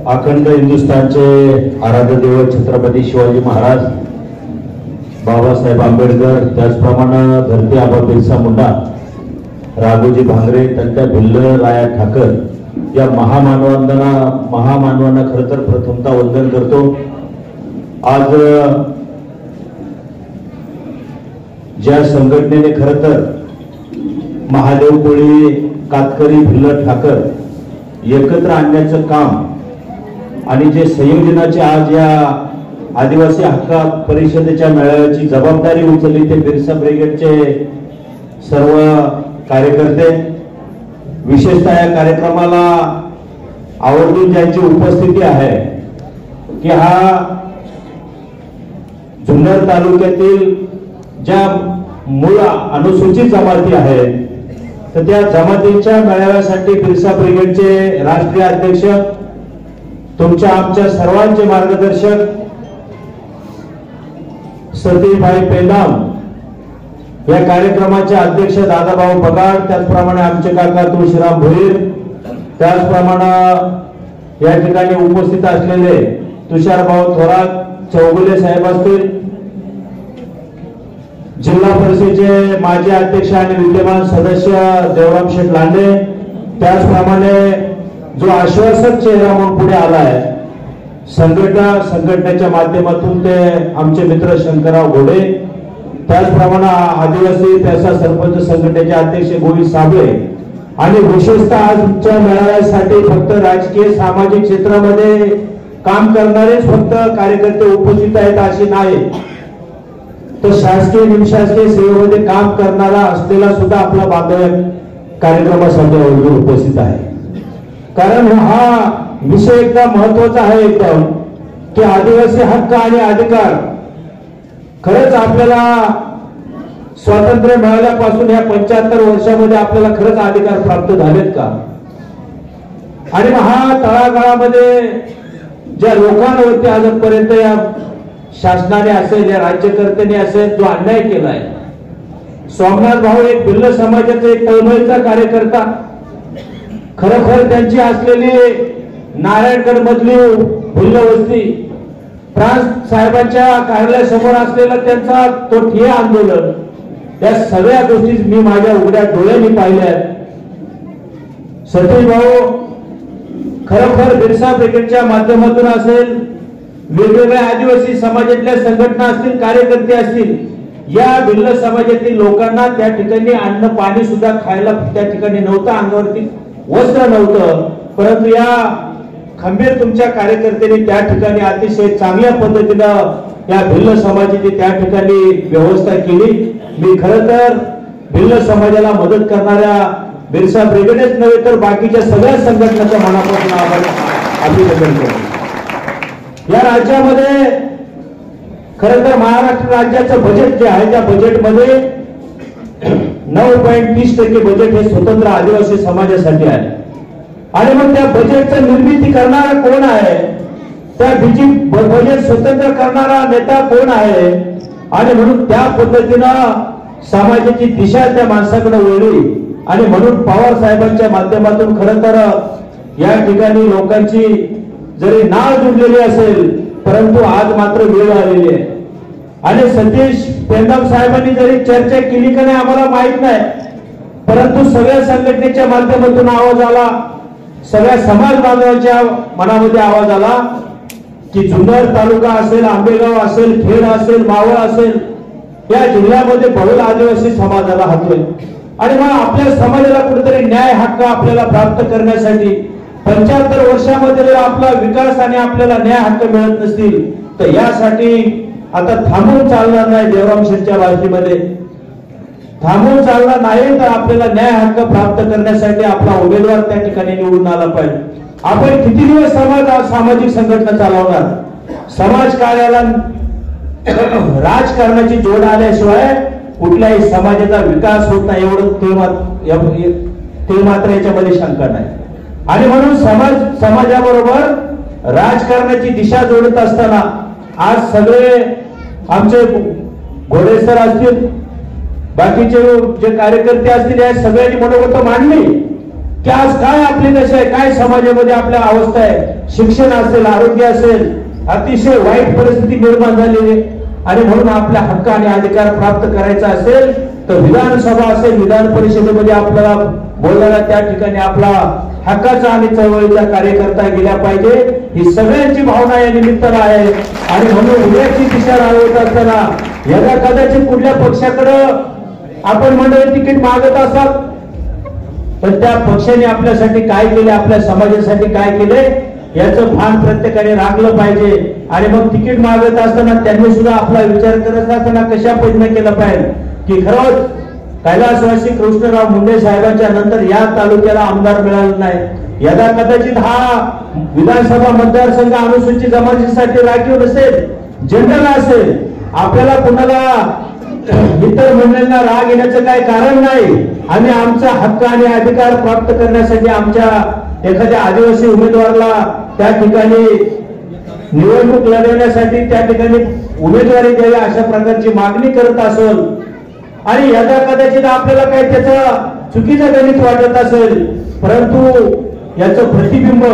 अखंड हिंदुस्थानचे आराध्य दैवत छत्रपती शिवाजी महाराज, बाबासाहेब आंबेडकर, त्याचप्रमाणे धरती आबा बिरसा मुंडा, राघोजी भांगरे, त्यांच्या भिल्ल राया ठाकर या महामानवांना खरं तर प्रथमतः वंदन करतो। आज ज्या संघटनेने खरं तर महादेव कोळी, कातकरी, भिल्ल ठाकर एकत्र आणण्याचं काम आणि जे संयोजनाचे आज या आदिवासी हक्क परिषदेच्या मेळाव्याची जबाबदारी उचलली ते बिरसा ब्रिगेडचे सर्व कार्यकर्ते, विशेषतः या कार्यक्रमाला आवर्जून ज्यांची उपस्थिती आहे की हा जुन्नर तालुक्यातील ज्या मूळ अनुसूचित जमाती आहेत तर त्या जमातींच्या मेळाव्यासाठी बिरसा ब्रिगेडचे राष्ट्रीय अध्यक्ष, तुमच्या आमच्या सर्वांचे मार्गदर्शक सतीशभाई पेंडाम, या कार्यक्रमाचे अध्यक्ष दादाभाऊ पगार, त्याचप्रमाणे आमचे काका तुळशीराम भोईर, त्याचप्रमाणे या ठिकाणी उपस्थित असलेले तुषारभाऊ थोरात चौगुले साहेब असतील, जिल्हा परिषदेचे माजी अध्यक्ष आणि विद्यमान सदस्य देवराम शेठ लांडे, त्याचप्रमाणे जो आश्वासक चेहरा म्हणून पुढे आलाय संघटनेच्या माध्यमातून ते आमचे मित्र शंकरराव घोडे, त्याचप्रमाणे आदिवासी पैसा सरपंच संघटनेचे अध्यक्ष गोविंद साबळे आणि विशेषतः आजच्या मेळाव्यासाठी फक्त राजकीय सामाजिक क्षेत्रामध्ये काम करणारेच फक्त कार्यकर्ते उपस्थित आहेत अशी नाही, तर शासकीय निमशासकीय सेवेमध्ये काम करणारा असलेला सुद्धा आपला बांधव कार्यक्रमासाठी उपस्थित आहे। कारण हा विषय एकदम महत्वाचा आहे एकदम की आदिवासी हक्क आणि अधिकार खरंच आपल्याला स्वातंत्र्य मिळाल्यापासून या 75 वर्षामध्ये आपल्याला खरंच अधिकार प्राप्त झालेत का? आणि हा तळागाळामध्ये ज्या लोकांवरती आजपर्यंत या शासनाने असेल या राज्यकर्त्यांनी असेल जो अन्याय केलाय, सोमनाथ भाऊ एक भिल्ल समाजाचा एक तळमळीचा कार्यकर्ता, खरोखर त्यांची असलेली नारायणगड मधली भिल्ल वस्ती, प्रांत साहेबांच्या कार्यालयासमोर असलेला त्यांचा तो ठिय्या आंदोलन, या सगळ्या गोष्टी मी माझ्या उघड्या डोळ्यांनी पाहिल्या। सतीश भाऊ खरोखर बिरसा ब्रिगेडच्या माध्यमातून असेल, वेगवेगळ्या आदिवासी समाजातल्या संघटना असतील, कार्यकर्ते असतील, या भिल्ल समाजातील लोकांना त्या ठिकाणी अन्न पाणी सुद्धा खायला त्या ठिकाणी नव्हतं, अंगावरती वस्त्र नव्हतं, परंतु या खंबीर तुमच्या कार्यकर्त्यांनी त्या ठिकाणी अतिशय चांगल्या पद्धतीनं या भिल्ल समाजाची त्या ठिकाणी व्यवस्था केली। मी खरं तर भिल्ल समाजाला मदत करणाऱ्या बिरसा ब्रिगेडच नव्हे तर बाकीच्या सगळ्या संघटनांच्या मनापासून अभिनंदन करतो। या राज्यामध्ये खरं तर महाराष्ट्र राज्याचं बजेट जे आहे त्या बजेटमध्ये 9.30% बजेट हे स्वतंत्र आदिवासी समाजासाठी आहे। आणि मग त्या बजेटचं निर्मिती करणारा कोण आहे, त्या बजेट स्वतंत्र करणारा नेता कोण आहे, आणि म्हणून त्या पद्धतीनं समाजाची दिशा त्या माणसाकडे वळली। आणि म्हणून पवार साहेबांच्या माध्यमातून खरं तर या ठिकाणी लोकांची जरी नाळ जुडलेली असेल परंतु आज मात्र वेळ आलेली आहे। आणि सतीश पेंडाम साहेबांनी जरी चर्चा केली का नाही आम्हाला माहित नाही, परंतु सगळ्या संघटनेच्या माध्यमातून आवाज आला, सगळ्या समाज बांधवांच्या मनामध्ये आवाज आला की जुन्नर तालुका असेल, आंबेगाव असेल, खेड असेल, मावळ असेल, या जिल्ह्यामध्ये बहुल आदिवासी समाजाला हातोय। आणि मग आपल्या समाजाला कुठेतरी न्याय हक्क आपल्याला प्राप्त करण्यासाठी 75 वर्षामध्ये जर आपला विकास आणि आपल्याला न्याय हक्क मिळत नसतील तर यासाठी आता थांबून चालणार नाही। देवराम शेठच्या भाषेमध्ये थांबून चालणार नाही, तर आपल्याला न्याय हक्क प्राप्त करण्यासाठी आपला उमेदवार त्या ठिकाणी निवडून आला पाहिजे। आपण किती दिवस सामाजिक संघटना चालवणार? समाज कार्याला राजकारणाची जोड आल्याशिवाय कुठल्याही समाजाचा विकास होत नाही, एवढं ते मात्र याच्यामध्ये शंका नाही। आणि म्हणून समाजाबरोबर राजकारणाची दिशा जोडत असताना आज सगळे आमचे घोडे सर असतील, बाकीचे जे कार्यकर्ते असतील, या सगळ्यांनी मनोगत मांडली की आज काय आपली दशा आहे, काय समाजामध्ये आपल्या अवस्था आहे, शिक्षण असेल, आरोग्य असेल, अतिशय वाईट परिस्थिती निर्माण झालेली आहे. आणि म्हणून आपल्या हक्क आणि अधिकार प्राप्त करायचा असेल तर विधानसभा असेल, विधान परिषदेमध्ये आपल्याला बोलायला त्या ठिकाणी आपला हक्काचा आणि चळवळीचा कार्यकर्ता गेला पाहिजे, ही सगळ्यांची भावना या निमित्तानं आहे. आणि म्हणून उद्याची दिशा राबवत असताना यदा कदाचित कुठल्या पक्षाकडं आपण मंडळी तिकीट मागत असाल पण त्या पक्षाने आपल्यासाठी काय केले, आपल्या समाजासाठी काय केले याचं भान प्रत्येकाने राखलं पाहिजे. आणि मग तिकीट मागत असताना त्यांनी सुद्धा आपला विचार करत असताना कशा पद्धतीने केला पाहिजे की खरंच कैलासवासी कृष्णराव मुंडे साहेबांच्या नंतर या तालुक्याला आमदार मिळाला नाही. यदा कदाचित हा विधानसभा मतदारसंघ अनुसूचित जमातीसाठी राखीव नसेल, जनरल असेल, आपल्याला कुणाला इतर मंडळींना राग येण्याचं काही कारण नाही. आम्ही आमचा हक्क आणि अधिकार प्राप्त करण्यासाठी आमच्या एखाद्या आदिवासी उमेदवाराला त्या ठिकाणी निवडणूक लढवण्यासाठी त्या ठिकाणी उमेदवारी द्यावी अशा प्रकारची मागणी करत असेल आणि यदा कदाचित आपल्याला काही त्याचं चुकीचं गणित वाटत असेल, परंतु याचं प्रतिबिंब,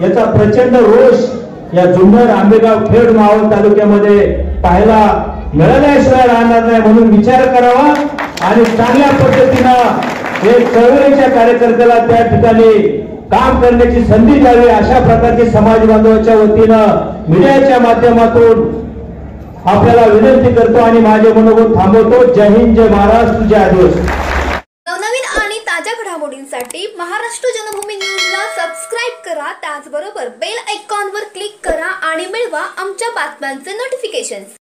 याचा प्रचंड रोष या जुन्नर, आंबेगाव, खेड, मावळ तालुक्यामध्ये पाहायला मिळाल्याशिवाय राहणार नाही. म्हणून विचार करावा आणि चांगल्या पद्धतीनं एक चळवळीच्या कार्यकर्त्याला त्या ठिकाणी काम करण्याची संधी द्यावी अशा प्रकारची समाज बांधवाच्या वतीनं मीडियाच्या माध्यमातून आपल्याला विनंती करतो आणि माझे मनोगत थांबवतो. जय हिंद, जय महाराष्ट्र, जय आदिवासी. नवनवीन आणि ताज्या घडामोडींसाठी महाराष्ट्र जनभूमी न्यूजला सबस्क्राईब करा, त्याचबरोबर बेल आयकॉनवर क्लिक करा आणि मिळवा आमच्या बातम्यांचे नोटिफिकेशन्स.